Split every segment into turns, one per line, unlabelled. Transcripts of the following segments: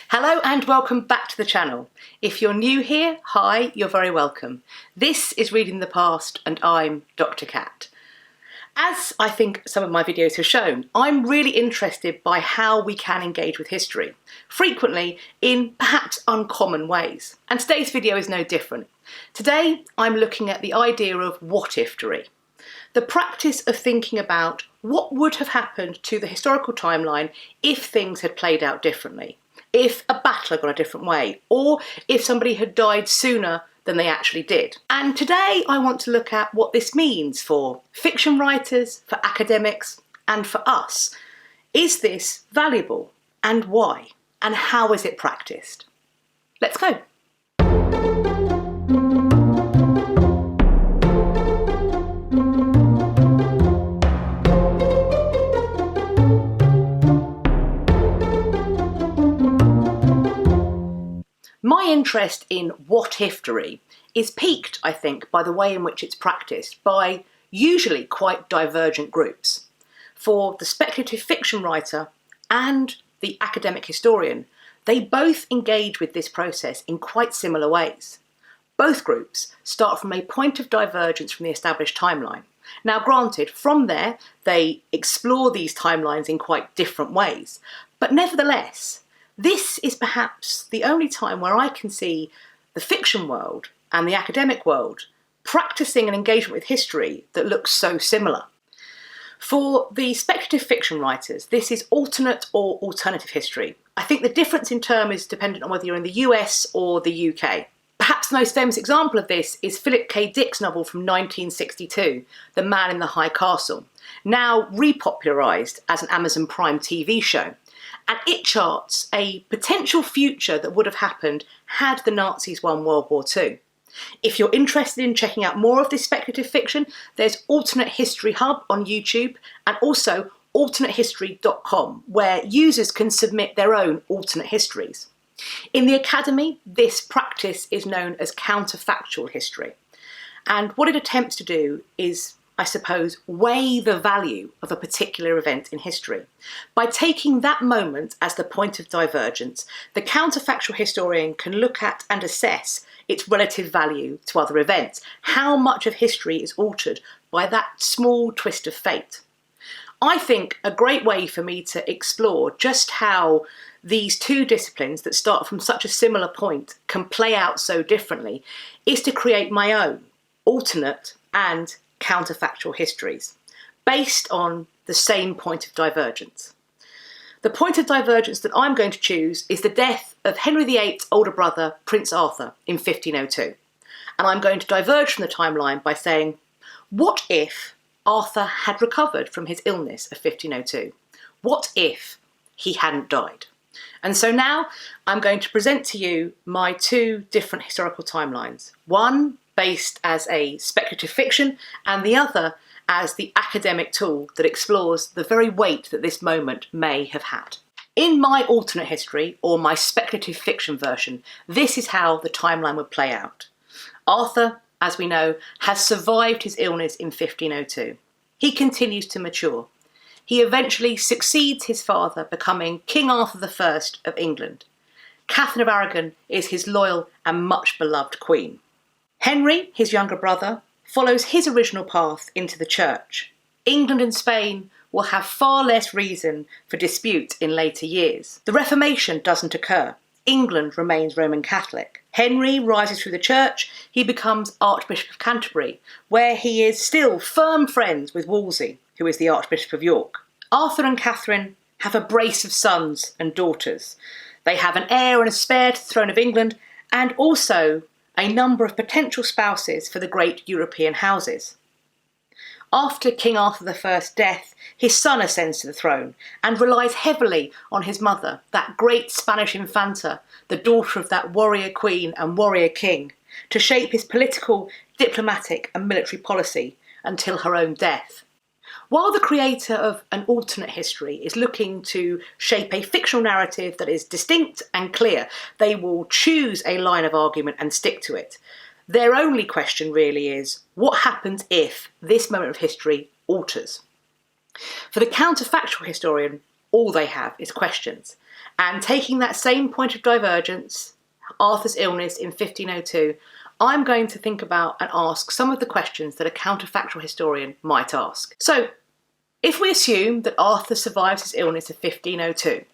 Hello and welcome back to the channel. If you're new here, hi, you're very welcome. This is Reading the Past and I'm Dr. Cat. As I think some of my videos have shown, I'm really interested by how we can engage with history, frequently in perhaps uncommon ways. And today's video is no different. Today I'm looking at the idea of what-if-tory, the practice of thinking about what would have happened to the historical timeline if things had played out differently, if a battle had gone a different way, or if somebody had died sooner than they actually did. And today I want to look at what this means for fiction writers, for academics, and for us. Is this valuable? And why? And how is it practiced? Let's go. My interest in what-if-tory is piqued, I think, by the way in which it's practiced by usually quite divergent groups. For the speculative fiction writer and the academic historian, they both engage with this process in quite similar ways. Both groups start from a point of divergence from the established timeline. Now granted, from there they explore these timelines in quite different ways, but nevertheless, this is perhaps the only time where I can see the fiction world and the academic world practicing an engagement with history that looks so similar. For the speculative fiction writers, this is alternate or alternative history. I think the difference in term is dependent on whether you're in the US or the UK. Perhaps the most famous example of this is Philip K. Dick's novel from 1962, The Man in the High Castle, now repopularised as an Amazon Prime TV show. And it charts a potential future that would have happened had the Nazis won World War II. If you're interested in checking out more of this speculative fiction, there's Alternate History Hub on YouTube and also alternatehistory.com, where users can submit their own alternate histories. In the academy, this practice is known as counterfactual history. And what it attempts to do is, I suppose, weigh the value of a particular event in history. By taking that moment as the point of divergence, the counterfactual historian can look at and assess its relative value to other events, how much of history is altered by that small twist of fate. I think a great way for me to explore just how these two disciplines that start from such a similar point can play out so differently is to create my own alternate and counterfactual histories, based on the same point of divergence. The point of divergence that I'm going to choose is the death of Henry VIII's older brother, Prince Arthur, in 1502. And I'm going to diverge from the timeline by saying, what if Arthur had recovered from his illness of 1502? What if he hadn't died? And so now I'm going to present to you my two different historical timelines. One based as a speculative fiction, and the other as the academic tool that explores the very weight that this moment may have had. In my alternate history, or my speculative fiction version, this is how the timeline would play out. Arthur, as we know, has survived his illness in 1502. He continues to mature. He eventually succeeds his father, becoming King Arthur I of England. Catherine of Aragon is his loyal and much beloved queen. Henry, his younger brother, follows his original path into the church. England and Spain will have far less reason for dispute in later years. The Reformation doesn't occur. England remains Roman Catholic. Henry rises through the church. He becomes Archbishop of Canterbury, where he is still firm friends with Wolsey, who is the Archbishop of York. Arthur and Catherine have a brace of sons and daughters. They have an heir and a spare to the throne of England, and also a number of potential spouses for the great European houses. After King Arthur I's death, his son ascends to the throne and relies heavily on his mother, that great Spanish infanta, the daughter of that warrior queen and warrior king, to shape his political, diplomatic and military policy until her own death. While the creator of an alternate history is looking to shape a fictional narrative that is distinct and clear, they will choose a line of argument and stick to it. Their only question really is, what happens if this moment of history alters? For the counterfactual historian, all they have is questions. And taking that same point of divergence, Arthur's illness in 1502, I'm going to think about and ask some of the questions that a counterfactual historian might ask. So, if we assume that Arthur survives his illness of 1502,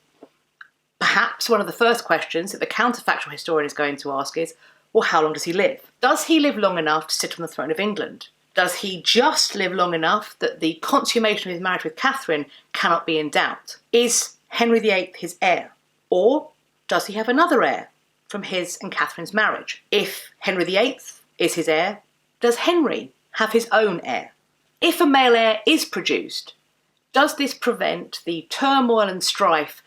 perhaps one of the first questions that the counterfactual historian is going to ask is, well, how long does he live? Does he live long enough to sit on the throne of England? Does he just live long enough that the consummation of his marriage with Catherine cannot be in doubt? Is Henry VIII his heir? Or does he have another heir from his and Catherine's marriage? If Henry VIII is his heir, does Henry have his own heir? If a male heir is produced, does this prevent the turmoil and strife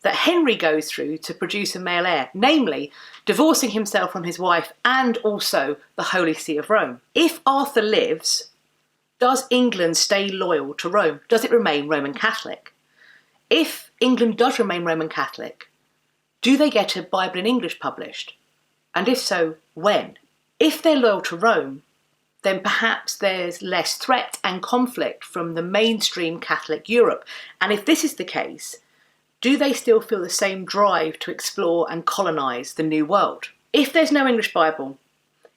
that Henry goes through to produce a male heir, namely divorcing himself from his wife and also the Holy See of Rome? If Arthur lives, does England stay loyal to Rome? Does it remain Roman Catholic? If England does remain Roman Catholic, do they get a Bible in English published? And if so, when? If they're loyal to Rome, then perhaps there's less threat and conflict from the mainstream Catholic Europe. And if this is the case, do they still feel the same drive to explore and colonise the New World? If there's no English Bible,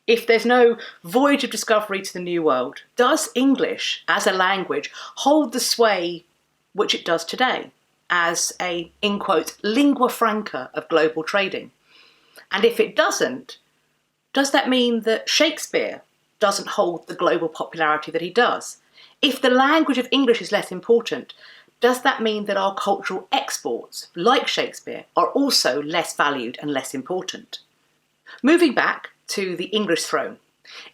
if there's no voyage of discovery to the New World, does English as a language hold the sway which it does today as a, in quotes, lingua franca of global trading? And if it doesn't, does that mean that Shakespeare doesn't hold the global popularity that he does? If the language of English is less important, does that mean that our cultural exports, like Shakespeare, are also less valued and less important? Moving back to the English throne,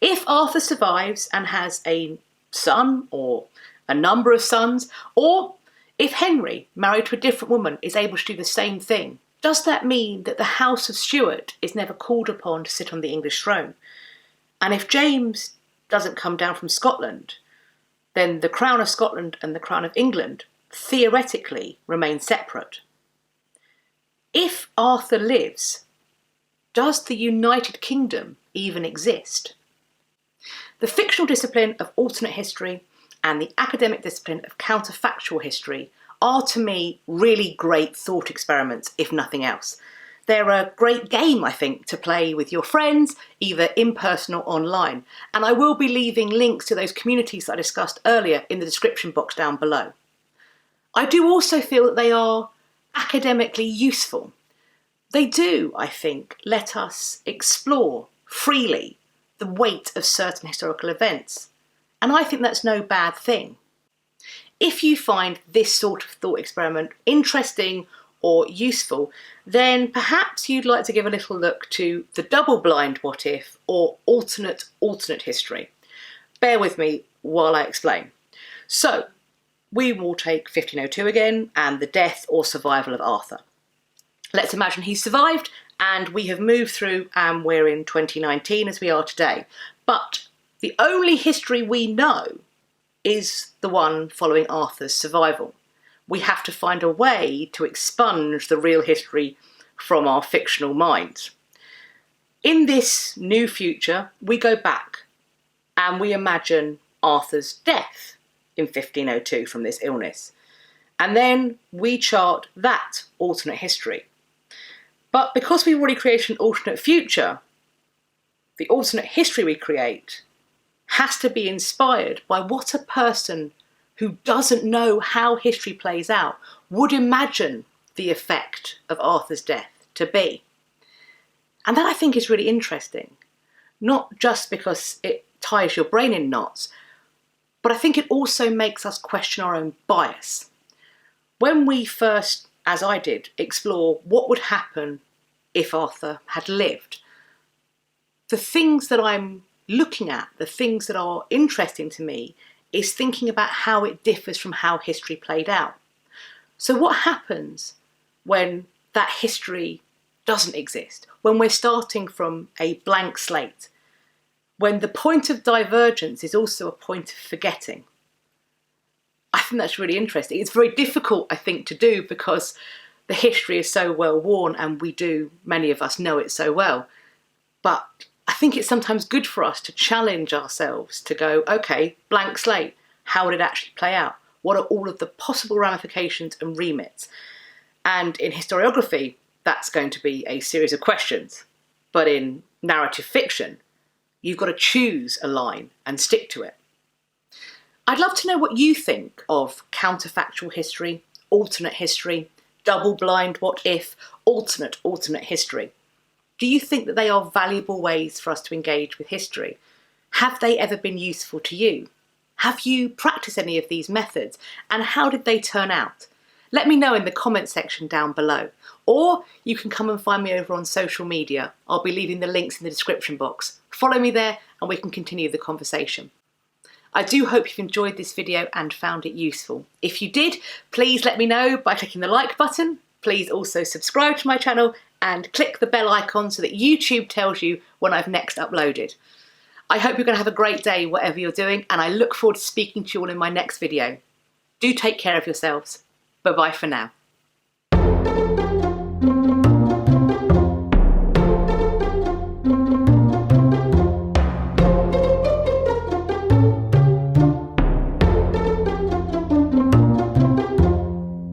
if Arthur survives and has a son or a number of sons, or if Henry, married to a different woman, is able to do the same thing, does that mean that the House of Stuart is never called upon to sit on the English throne? And if James doesn't come down from Scotland, then the crown of Scotland and the crown of England theoretically remain separate. If Arthur lives, does the United Kingdom even exist? The fictional discipline of alternate history and the academic discipline of counterfactual history are, to me, really great thought experiments, if nothing else. They're a great game, I think, to play with your friends, either in person or online. And I will be leaving links to those communities that I discussed earlier in the description box down below. I do also feel that they are academically useful. They do, I think, let us explore freely the weight of certain historical events. And I think that's no bad thing. If you find this sort of thought experiment interesting or useful, then perhaps you'd like to give a little look to the double-blind what if or alternate history. Bear with me while I explain. So, we will take 1502 again and the death or survival of Arthur. Let's imagine he survived and we have moved through and we're in 2019 as we are today. But the only history we know is the one following Arthur's survival. We have to find a way to expunge the real history from our fictional minds. In this new future, we go back and we imagine Arthur's death in 1502 from this illness. And then we chart that alternate history. But because we've already created an alternate future, the alternate history we create has to be inspired by what a person who doesn't know how history plays out would imagine the effect of Arthur's death to be. And that, I think, is really interesting, not just because it ties your brain in knots, but I think it also makes us question our own bias. When we first, as I did, explore what would happen if Arthur had lived, the things that I'm looking at, the things that are interesting to me, is thinking about how it differs from how history played out. So what happens when that history doesn't exist, when we're starting from a blank slate, when the point of divergence is also a point of forgetting? I think that's really interesting. It's very difficult, I think, to do because the history is so well worn and many of us know it so well. But I think it's sometimes good for us to challenge ourselves to go, okay, blank slate, how would it actually play out? What are all of the possible ramifications and remits? And in historiography, that's going to be a series of questions. But in narrative fiction, you've got to choose a line and stick to it. I'd love to know what you think of counterfactual history, alternate history, double-blind what-if, alternate history. Do you think that they are valuable ways for us to engage with history? Have they ever been useful to you? Have you practiced any of these methods, and how did they turn out? Let me know in the comment section down below, or you can come and find me over on social media. I'll be leaving the links in the description box. Follow me there and we can continue the conversation. I do hope you've enjoyed this video and found it useful. If you did, please let me know by clicking the like button. Please also subscribe to my channel and click the bell icon so that YouTube tells you when I've next uploaded. I hope you're going to have a great day whatever you're doing, and I look forward to speaking to you all in my next video. Do take care of yourselves. Bye-bye for now.